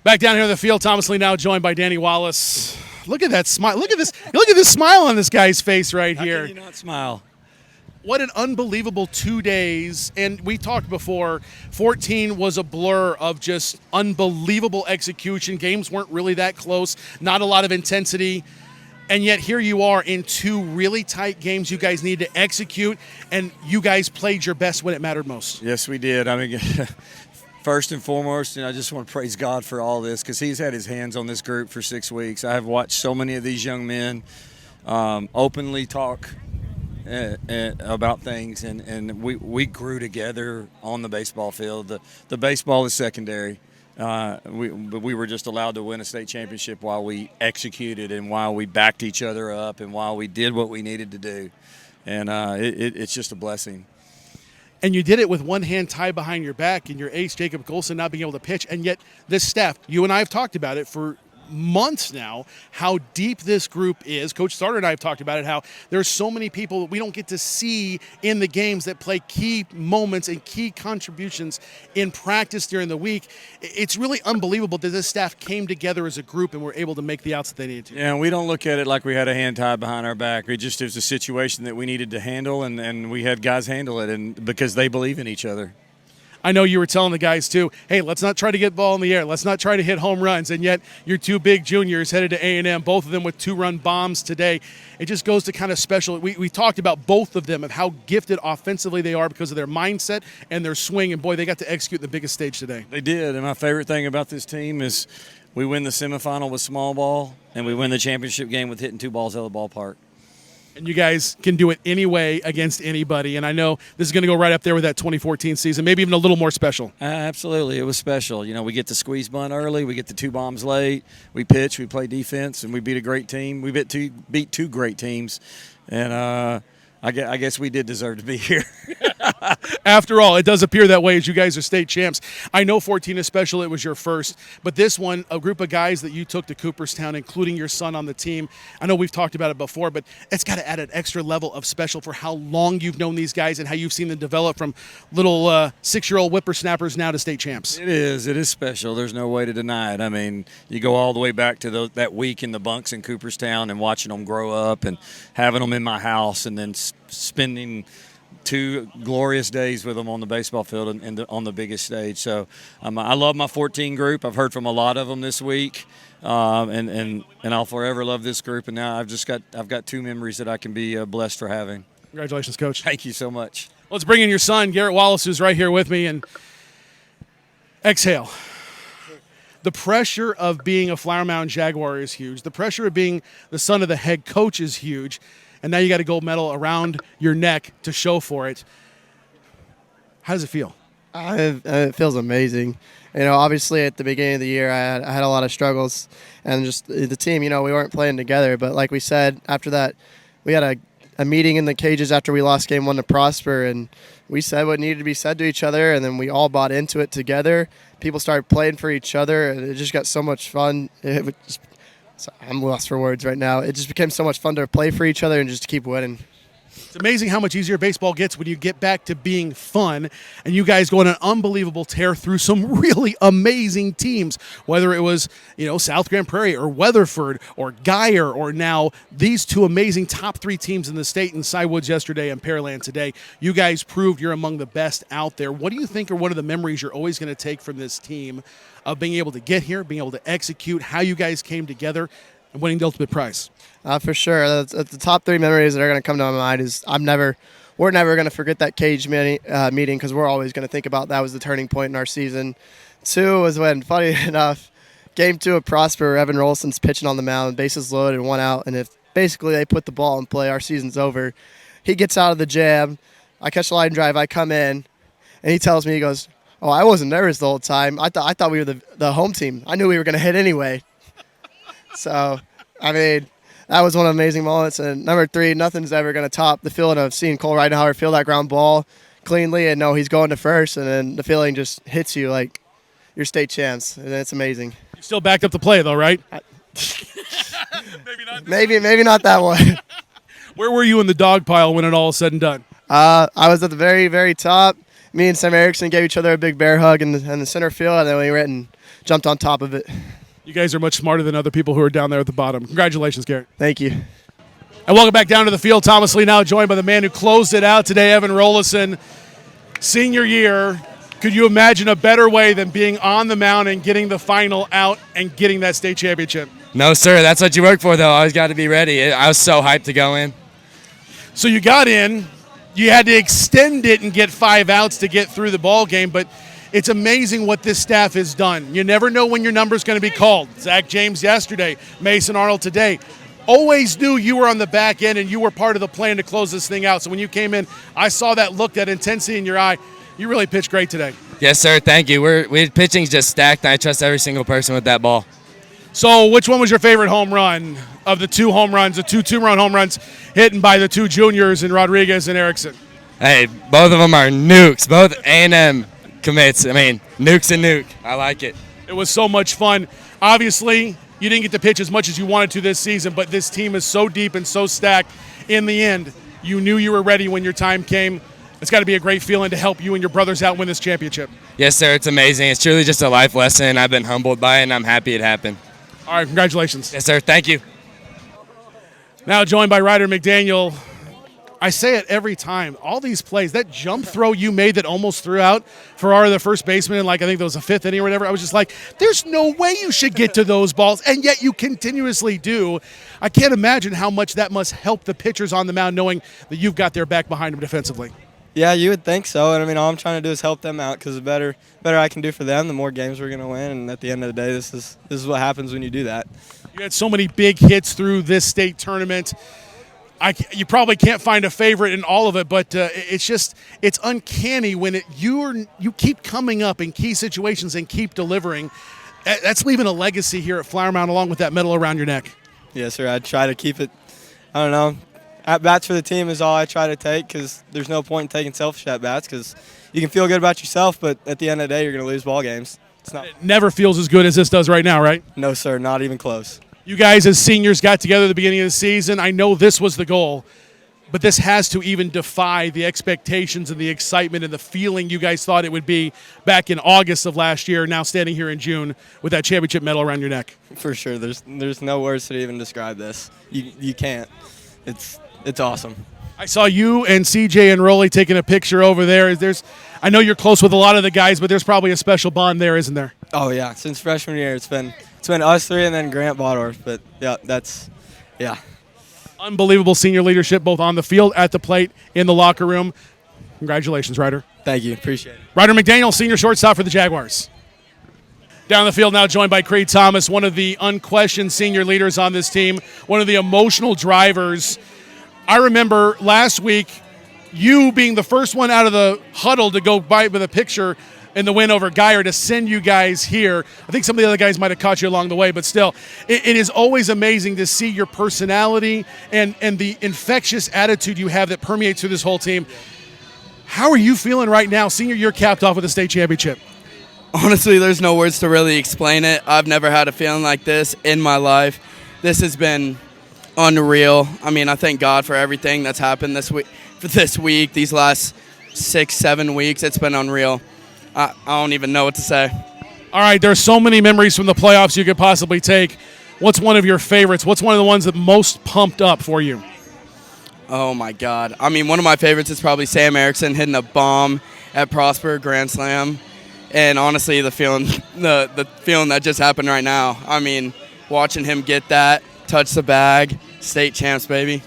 Back down here in the field, Thomas Lee now joined by Danny Wallace. Look at that smile. Look at this. Look at this smile on this guy's face right here. How can you not smile? What an unbelievable 2 days. And we talked before, 14 was a blur of just unbelievable execution. Games weren't really that close, not a lot of intensity. And yet here you are in two really tight games you guys need to execute, and you guys played your best when it mattered most. Yes, we did. I mean, first and foremost, I just want to praise God for all this because he's had his hands on this group for 6 weeks. I have watched so many of these young men openly talk about things, and we grew together on the baseball field. The baseball is secondary. We were just allowed to win a state championship while we executed and while we backed each other up and while we did what we needed to do. And it's just a blessing. And you did it with one hand tied behind your back and your ace, Jacob Golson, not being able to pitch. And yet this staff, you and I have talked about it for months now, how deep this group is. Coach Starter and I have talked about it, how there's so many people that we don't get to see in the games that play key moments and key contributions in practice during the week. It's really unbelievable that this staff came together as a group and were able to make the outs that they needed to. Yeah, we don't look at it like we had a hand tied behind our back. It was a situation that we needed to handle, and we had guys handle it, and because they believe in each other. I know you were telling the guys, too, hey, let's not try to get the ball in the air. Let's not try to hit home runs. And yet your two big juniors headed to A&M, both of them with two-run bombs today. It just goes to kind of special. We talked about both of them, of how gifted offensively they are because of their mindset and their swing. And, boy, they got to execute the biggest stage today. They did. And my favorite thing about this team is we win the semifinal with small ball, and we win the championship game with hitting two balls out of the ballpark. And you guys can do it anyway against anybody. And I know this is going to go right up there with that 2014 season, maybe even a little more special. Absolutely. It was special. We get the sgueeze bunt early. We get the two bombs late. We pitch. We play defense, and we beat a great team. We beat two great teams. And I guess we did deserve to be here. After all, it does appear that way as you guys are state champs. I know 14 is special. It was your first. But this one, a group of guys that you took to Cooperstown, including your son on the team, I know we've talked about it before, but it's got to add an extra level of special for how long you've known these guys and how you've seen them develop from little 6-year-old whippersnappers now to state champs. It is special. There's no way to deny it. I mean, you go all the way back to that week in the bunks in Cooperstown and watching them grow up and having them in my house and then spending 2 glorious days with them on the baseball field and on the biggest stage. So I love my 14 group. I've heard from a lot of them this week, and I'll forever love this group. And now I've got 2 memories that I can be blessed for having. Congratulations, Coach. Thank you so much. Let's bring in your son, Garrett Wallace, who's right here with me, and exhale. The pressure of being a Flower Mound Jaguar is huge. The pressure of being the son of the head coach is huge. And now you got a gold medal around your neck to show for it. How does it feel? It feels amazing. Obviously at the beginning of the year, I had a lot of struggles. And just the team, we weren't playing together. But like we said, after that, we had a meeting in the cages after we lost game 1 to Prosper. And we said what needed to be said to each other. And then we all bought into it together. People started playing for each other. And it just got so much fun. I'm lost for words right now. It just became so much fun to play for each other and just to keep winning. It's amazing how much easier baseball gets when you get back to being fun, and you guys go on an unbelievable tear through some really amazing teams, whether it was, South Grand Prairie or Weatherford or Geyer or now these 2 amazing top 3 teams in the state in Cy Woods yesterday and Pearland today. You guys proved you're among the best out there. What do you think are one of the memories you're always going to take from this team of being able to get here, being able to execute, how you guys came together, and winning the ultimate prize? For sure. The top 3 memories that are going to come to my mind is we're never going to forget that cage meeting because we're always going to think about that was the turning point in our season. 2 was when, funny enough, game 2 of Prosper, Evan Rolson's pitching on the mound, bases loaded, 1 out, and if basically they put the ball in play, our season's over. He gets out of the jam. I catch the line drive. I come in, and he tells me, he goes, "Oh, I wasn't nervous the whole time. I thought we were the home team. I knew we were going to hit anyway." So, that was one of the amazing moments. And number 3, nothing's ever going to top the feeling of seeing Cole Ridenhour field that ground ball cleanly and know he's going to first, and then the feeling just hits you like you're state champs, and it's amazing. You still backed up the play, though, right? Maybe not that one. Where were you in the dog pile when it all is said and done? I was at the very, very top. Me and Sam Erickson gave each other a big bear hug in the center field, and then we went and jumped on top of it. You guys are much smarter than other people who are down there at the bottom. Congratulations, Garrett. Thank you. And welcome back down to the field. Thomas Lee now joined by the man who closed it out today, Evan Rollison. Senior year, could you imagine a better way than being on the mound and getting the final out and getting that state championship? No, sir. That's what you work for, though. Always got to be ready. I was so hyped to go in. So you got in. You had to extend it and get 5 outs to get through the ball game, but it's amazing what this staff has done. You never know when your number's going to be called. Zach James yesterday, Mason Arnold today. Always knew you were on the back end and you were part of the plan to close this thing out. So when you came in, I saw that look, that intensity in your eye. You really pitched great today. Yes, sir. Thank you. Pitching's just stacked, and I trust every single person with that ball. So which one was your favorite home run of the 2 home runs, the 2 two-run home runs hit by the 2 juniors in Rodriguez and Erickson? Hey, both of them are nukes. Both A&M commits. I mean, nuke's a nuke. I like it. It was so much fun. Obviously, you didn't get to pitch as much as you wanted to this season, but this team is so deep and so stacked. In the end, you knew you were ready when your time came. It's got to be a great feeling to help you and your brothers out win this championship. Yes, sir. It's amazing. It's truly just a life lesson. I've been humbled by it, and I'm happy it happened. All right, congratulations. Yes, sir. Thank you. Now joined by Ryder McDaniel. I say it every time. All these plays, that jump throw you made that almost threw out Ferrara, the first baseman, in I think that was the 5th inning or whatever. I was just like, there's no way you should get to those balls, and yet you continuously do. I can't imagine how much that must help the pitchers on the mound knowing that you've got their back behind them defensively. Yeah, you would think so. And I mean, all I'm trying to do is help them out because the better I can do for them, the more games we're going to win. And at the end of the day, this is what happens when you do that. You had so many big hits through this state tournament. You probably can't find a favorite in all of it, but it's uncanny when you keep coming up in key situations and keep delivering. That's leaving a legacy here at Flower Mound along with that medal around your neck. Yes, sir. I try to keep it, I don't know, at-bats for the team is all I try to take because there's no point in taking selfish at-bats because you can feel good about yourself, but at the end of the day, you're going to lose ball games. It never feels as good as this does right now, right? No, sir, not even close. You guys as seniors got together at the beginning of the season. I know this was the goal, but this has to even defy the expectations and the excitement and the feeling you guys thought it would be back in August of last year, now standing here in June with that championship medal around your neck. For sure. There's no words to even describe this. You can't. It's awesome. I saw you and CJ and Rolly taking a picture over there. I know you're close with a lot of the guys, but there's probably a special bond there, isn't there? Oh, yeah. Since freshman year, it's been us 3 and then Grant Bodorf. But, yeah. Unbelievable senior leadership both on the field, at the plate, in the locker room. Congratulations, Ryder. Thank you. Appreciate it. Ryder McDaniel, senior shortstop for the Jaguars. Down the field now joined by Creed Thomas, one of the unquestioned senior leaders on this team, one of the emotional drivers. I remember last week you being the first one out of the huddle to go by with a picture in the win over Geyer to send you guys here. I think some of the other guys might have caught you along the way, but still, it is always amazing to see your personality and the infectious attitude you have that permeates through this whole team. How are you feeling right now, senior year capped off with a state championship? Honestly, there's no words to really explain it. I've never had a feeling like this in my life. This has been unreal. I mean, I thank God for everything that's happened this week, these last 6-7 weeks. It's been unreal. I don't even know what to say. All right, there's so many memories from the playoffs you could possibly take. What's one of your favorites? What's one of the ones that most pumped up for you? Oh, my God. I mean, one of my favorites is probably Sam Erickson hitting a bomb at Prosper Grand Slam. And honestly, the feeling that just happened right now. I mean, watching him get that, touch the bag, state champs, baby.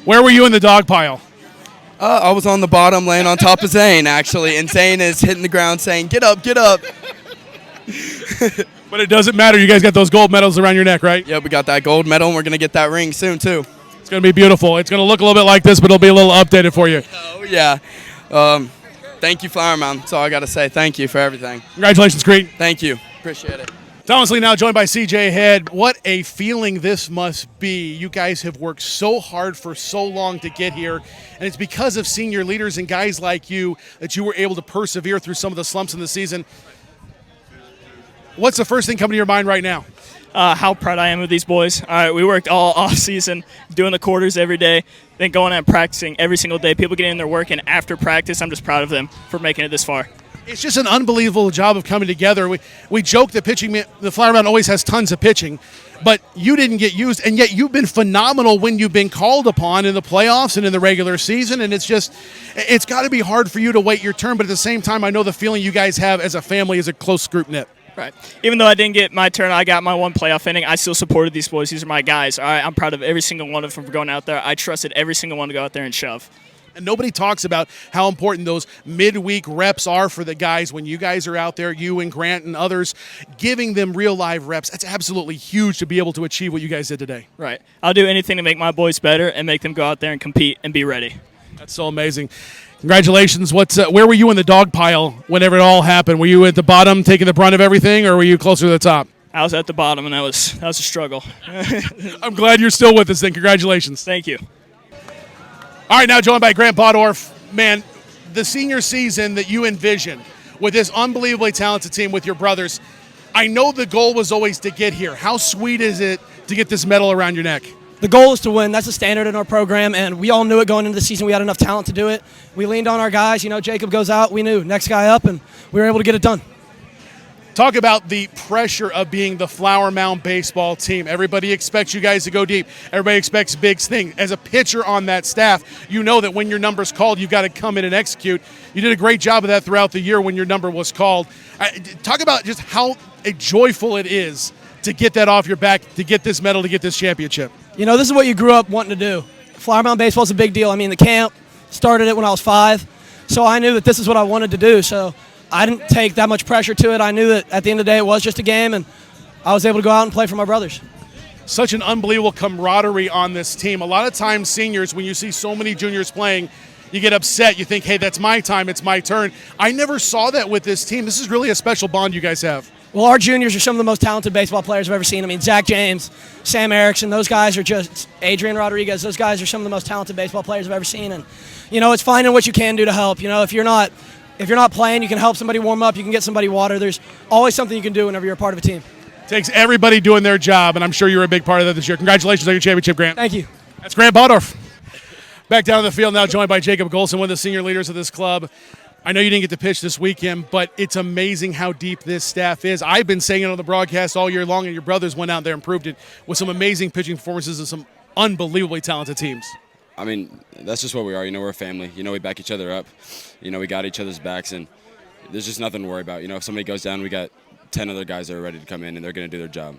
Where were you in the dog pile? I was on the bottom laying on top of Zane, actually. And Zane is hitting the ground saying, get up, get up. But it doesn't matter. You guys got those gold medals around your neck, right? Yeah, we got that gold medal, and we're going to get that ring soon, too. It's going to be beautiful. It's going to look a little bit like this, but it'll be a little updated for you. Oh, yeah. Thank you, Flower Mound. That's all I got to say. Thank you for everything. Congratulations, Creed. Thank you. Appreciate it. Thomas Lee now joined by CJ Head. What a feeling this must be. You guys have worked so hard for so long to get here, and it's because of senior leaders and guys like you that you were able to persevere through some of the slumps in the season. What's the first thing coming to your mind right now? how proud I am of these boys. All right, we worked all off season, doing the quarters every day, then going out and practicing every single day. People getting in their work, and after practice, I'm just proud of them for making it this far. It's just an unbelievable job of coming together. We joke that the Flower Mound always has tons of pitching, but you didn't get used, and yet you've been phenomenal when you've been called upon in the playoffs and in the regular season, and it's got to be hard for you to wait your turn, but at the same time, I know the feeling you guys have as a family is a close group knit. Right. Even though I didn't get my turn, I got my one playoff inning, I still supported these boys. These are my guys. All right, I'm proud of every single one of them for going out there. I trusted every single one to go out there and shove. And nobody talks about how important those midweek reps are for the guys when you guys are out there, you and Grant and others, giving them real live reps. That's absolutely huge to be able to achieve what you guys did today. Right. I'll do anything to make my boys better and make them go out there and compete and be ready. That's so amazing. Congratulations. Where were you in the dog pile whenever it all happened? Were you at the bottom taking the brunt of everything, or were you closer to the top? I was at the bottom, and that was a struggle. I'm glad you're still with us then. Congratulations. Thank you. All right, now joined by Grant Bodorf. Man, the senior season that you envisioned with this unbelievably talented team with your brothers, I know the goal was always to get here. How sweet is it to get this medal around your neck? The goal is to win. That's the standard in our program, and we all knew it going into the season. We had enough talent to do it. We leaned on our guys. Jacob goes out. We knew next guy up, and we were able to get it done. Talk about the pressure of being the Flower Mound baseball team. Everybody expects you guys to go deep. Everybody expects big things. As a pitcher on that staff, you know that when your number's called, you've got to come in and execute. You did a great job of that throughout the year when your number was called. Talk about just how joyful it is to get that off your back, to get this medal, to get this championship. This is what you grew up wanting to do. Flower Mound baseball is a big deal. I mean, the camp started it when I was 5, so I knew that this is what I wanted to do. So I didn't take that much pressure to it. I knew that at the end of the day it was just a game, and I was able to go out and play for my brothers. Such an unbelievable camaraderie on this team. A lot of times seniors, when you see so many juniors playing, you get upset. You think, hey, that's my time, it's my turn. I never saw that with this team. This is really a special bond you guys have. Well, our juniors are some of the most talented baseball players I've ever seen. I mean, Zach James, Sam Erickson, those guys are just, Adrian Rodriguez, those guys are some of the most talented baseball players I've ever seen. And, it's finding what you can do to help. If you're not playing, you can help somebody warm up, you can get somebody water. There's always something you can do whenever you're a part of a team. Takes everybody doing their job, and I'm sure you're a big part of that this year. Congratulations on your championship, Grant. Thank you. That's Grant Bodorf. Back down to the field now, joined by Jacob Golson, one of the senior leaders of this club. I know you didn't get to pitch this weekend, but it's amazing how deep this staff is. I've been saying it on the broadcast all year long, and your brothers went out there and proved it with some amazing pitching performances and some unbelievably talented teams. I mean, that's just what we are. We're a family. We back each other up. We got each other's backs, and there's just nothing to worry about. If somebody goes down, we got 10 other guys that are ready to come in, and they're going to do their job.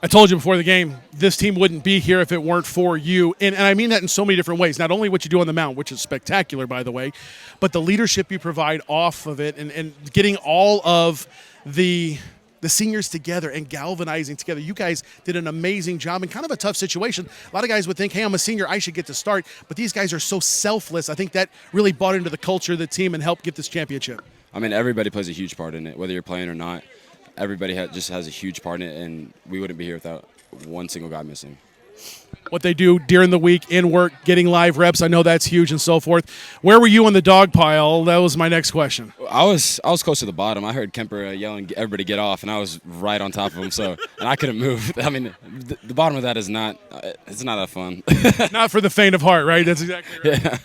I told you before the game, this team wouldn't be here if it weren't for you. And I mean that in so many different ways. Not only what you do on the mound, which is spectacular, by the way, but the leadership you provide off of it and getting all of the seniors together and galvanizing together. You guys did an amazing job in kind of a tough situation. A lot of guys would think, hey, I'm a senior, I should get to start. But these guys are so selfless. I think that really bought into the culture of the team and helped get this championship. I mean, everybody plays a huge part in it, whether you're playing or not. Everybody just has a huge part in it, and we wouldn't be here without one single guy missing. What they do during the week, in work, getting live reps, I know that's huge and so forth. Where were you on the dog pile? That was my next question. I was close to the bottom. I heard Kemper yelling, everybody get off, and I was right on top of him, and I couldn't move. I mean, the bottom of that is not that fun. Not for the faint of heart, right? That's exactly right. Yeah.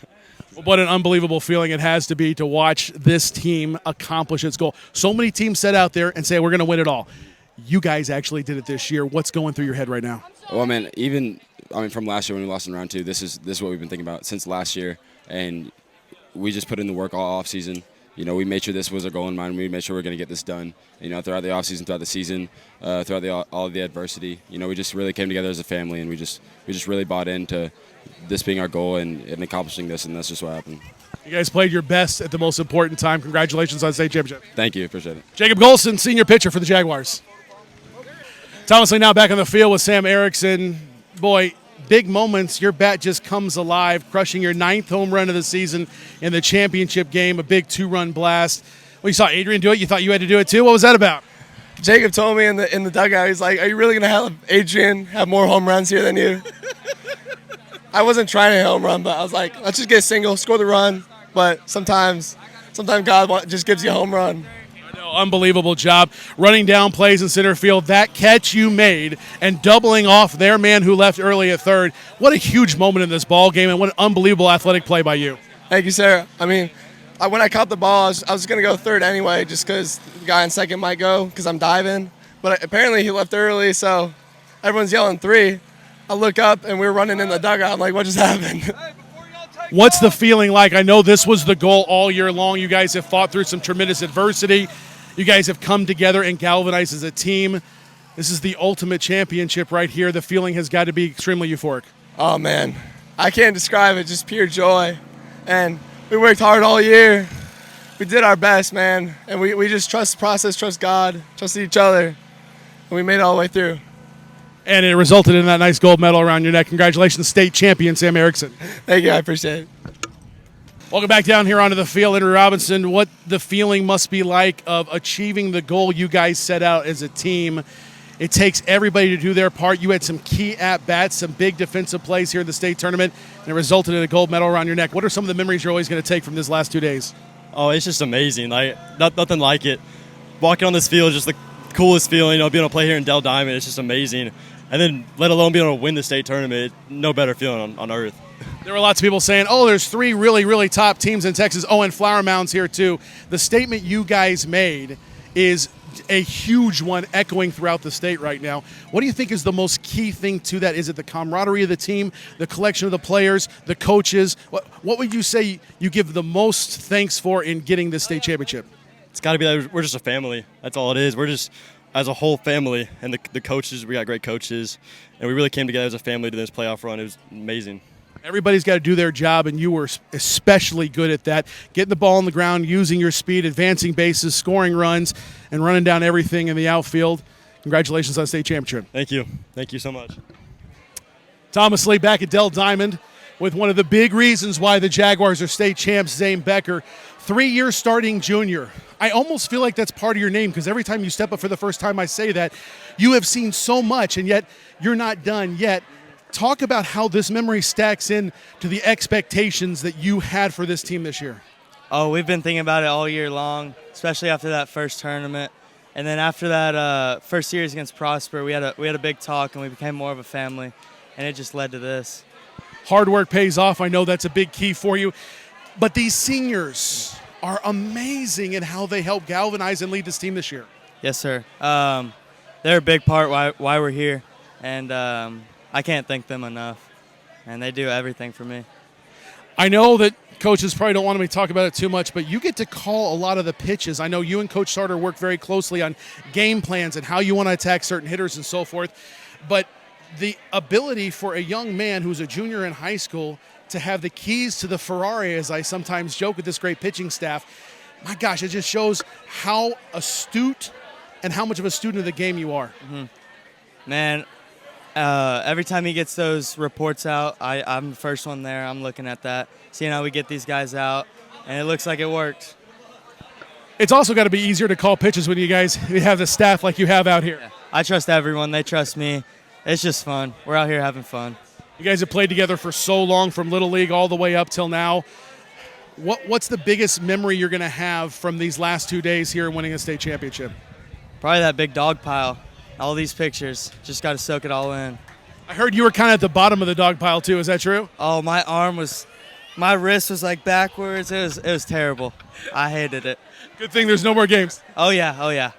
What an unbelievable feeling it has to be to watch this team accomplish its goal. So many teams set out there and say, we're going to win it all. You guys actually did it this year. What's going through your head right now? Well, man, from last year when we lost in round 2, this is what we've been thinking about since last year, and we just put in the work all off season. We made sure this was our goal in mind. We made sure we're going to get this done. Throughout the off season, throughout the season, throughout all of the adversity. We just really came together as a family, and we just really bought into this being our goal and accomplishing this, and that's just what happened. You guys played your best at the most important time. Congratulations on state championship. Thank you. Appreciate it. Jacob Golson, senior pitcher for the Jaguars. Thomas Lee now back on the field with Sam Erickson. Boy, big moments. Your bat just comes alive, crushing your 9th home run of the season in the championship game, a big 2-run blast. When you saw Adrian do it, you thought you had to do it too? What was that about? Jacob told me in the dugout, he's like, are you really going to have Adrian have more home runs here than you? I wasn't trying to home run, but I was like, let's just get a single, score the run. But sometimes God just gives you a home run. Unbelievable job running down plays in center field. That catch you made and doubling off their man who left early at third. What a huge moment in this ball game, and what an unbelievable athletic play by you. Thank you, sir. I mean, when I caught the ball, I was going to go third anyway just because the guy in second might go because I'm diving. But apparently he left early, so everyone's yelling 3. I look up, and we were running in the dugout. I'm like, what just happened? What's the feeling like? I know this was the goal all year long. You guys have fought through some tremendous adversity. You guys have come together and galvanized as a team. This is the ultimate championship right here. The feeling has got to be extremely euphoric. Oh, man. I can't describe it. Just pure joy. And we worked hard all year. We did our best, man. And we just trust the process, trust God, trust each other. And we made it all the way through. And it resulted in that nice gold medal around your neck. Congratulations, state champion Sam Erickson. Thank you. I appreciate it. Welcome back down here onto the field. Henry Robinson, what the feeling must be like of achieving the goal you guys set out as a team. It takes everybody to do their part. You had some key at-bats, some big defensive plays here in the state tournament, and it resulted in a gold medal around your neck. What are some of the memories you're always going to take from this last 2 days? Oh, it's just amazing. Nothing like it. Walking on this field is just the coolest feeling, being able to play here in Dell Diamond. It's just amazing. And then let alone being able to win the state tournament, no better feeling on earth. There were lots of people saying, there's 3 really, really top teams in Texas. And Flower Mound's here too. The statement you guys made is a huge one echoing throughout the state right now. What do you think is the most key thing to that? Is it the camaraderie of the team, the collection of the players, the coaches? What would you say you give the most thanks for in getting this state championship? It's got to be that we're just a family. That's all it is. We're just, as a whole family, and the coaches, we got great coaches, and we really came together as a family to this playoff run. It was amazing. Everybody's got to do their job, and you were especially good at that. Getting the ball on the ground, using your speed, advancing bases, scoring runs, and running down everything in the outfield. Congratulations on the state championship. Thank you. Thank you so much. Thomas Lee back at Dell Diamond with one of the big reasons why the Jaguars are state champs, Zane Becker. 3-year starting junior. I almost feel like that's part of your name because every time you step up for the first time I say that, you have seen so much, and yet you're not done yet. Talk about how this memory stacks in to the expectations that you had for this team this year. Oh, we've been thinking about it all year long, especially after that first tournament. And then after that first series against Prosper, we had a big talk, and we became more of a family, and it just led to this. Hard work pays off. I know that's a big key for you. But these seniors are amazing in how they help galvanize and lead this team this year. Yes, sir. They're a big part why we're here, and I can't thank them enough, and they do everything for me. I know that coaches probably don't want me to talk about it too much, but you get to call a lot of the pitches. I know you and Coach Sarter work very closely on game plans and how you want to attack certain hitters and so forth, but the ability for a young man who's a junior in high school to have the keys to the Ferrari, as I sometimes joke with this great pitching staff, my gosh, it just shows how astute and how much of a student of the game you are. Mm-hmm. Man, every time he gets those reports out, I'm the first one there. I'm looking at that, seeing how we get these guys out, and it looks like it worked. It's also got to be easier to call pitches when you guys have the staff like you have out here. Yeah. I trust everyone. They trust me. It's just fun. We're out here having fun. You guys have played together for so long, from Little League all the way up till now. What's the biggest memory you're going to have from these last 2 days here winning a state championship? Probably that big dog pile. All these pictures. Just got to soak it all in. I heard you were kind of at the bottom of the dog pile too. Is that true? Oh, my wrist was like backwards. It was terrible. I hated it. Good thing there's no more games. Oh, yeah.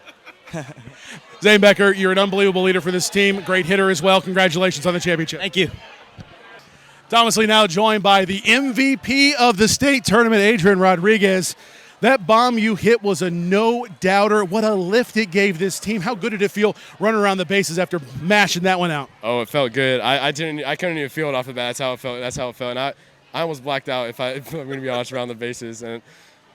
Zane Becker, you're an unbelievable leader for this team. Great hitter as well. Congratulations on the championship. Thank you. Thomas Lee now joined by the MVP of the state tournament, Adrian Rodriguez. That bomb you hit was a no-doubter. What a lift it gave this team. How good did it feel running around the bases after mashing that one out? Oh, it felt good. I couldn't even feel it off the bat. That's how it felt. And I almost blacked out if I'm going to be honest around the bases. And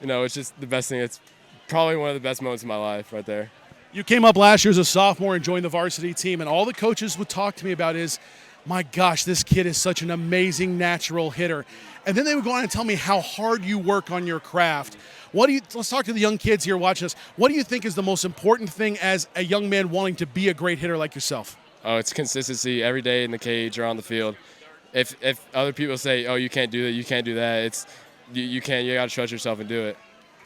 it's just the best thing. It's probably one of the best moments of my life right there. You came up last year as a sophomore and joined the varsity team, and all the coaches would talk to me about is, my gosh, this kid is such an amazing natural hitter. And then they would go on and tell me how hard you work on your craft. Let's talk to the young kids here watching us. What do you think is the most important thing as a young man wanting to be a great hitter like yourself? Oh, it's consistency every day in the cage or on the field. If other people say, oh, you can't do that, you can't do that, you got to trust yourself and do it.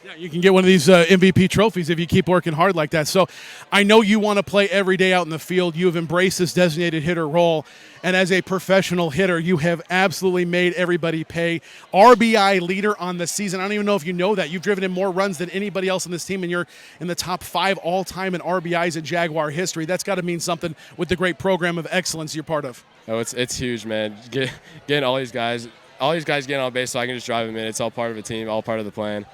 Yeah, you can get one of these MVP trophies if you keep working hard like that. So I know you want to play every day out in the field. You have embraced this designated hitter role. And as a professional hitter, you have absolutely made everybody pay. RBI leader on the season. I don't even know if you know that. You've driven in more runs than anybody else in this team, and you're in the top 5 all-time in RBIs in Jaguar history. That's got to mean something with the great program of excellence you're part of. Oh, it's huge, man. Getting all these guys getting on base so I can just drive them in. It's all part of a team, all part of the plan.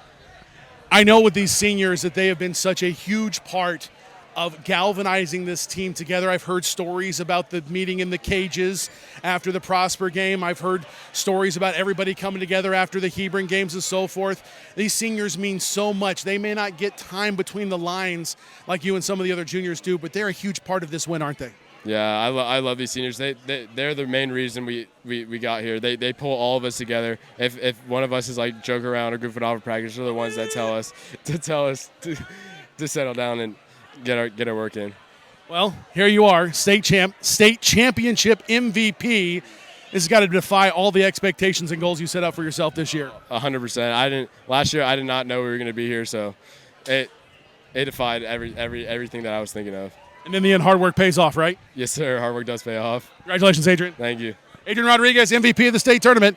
I know with these seniors that they have been such a huge part of galvanizing this team together. I've heard stories about the meeting in the cages after the Prosper game. I've heard stories about everybody coming together after the Hebron games and so forth. These seniors mean so much. They may not get time between the lines like you and some of the other juniors do, but they're a huge part of this win, aren't they? Yeah, I love these seniors. They're the main reason we got here. They pull all of us together. If one of us is like joking around or goofing off at practice, they're the ones that tell us to settle down and get our work in. Well, here you are, state championship MVP. This has got to defy all the expectations and goals you set out for yourself this year. 100%. Last year I did not know we were going to be here, so it defied everything that I was thinking of. And in the end, hard work pays off, right? Yes, sir. Hard work does pay off. Congratulations, Adrian. Thank you. Adrian Rodriguez, MVP of the state tournament.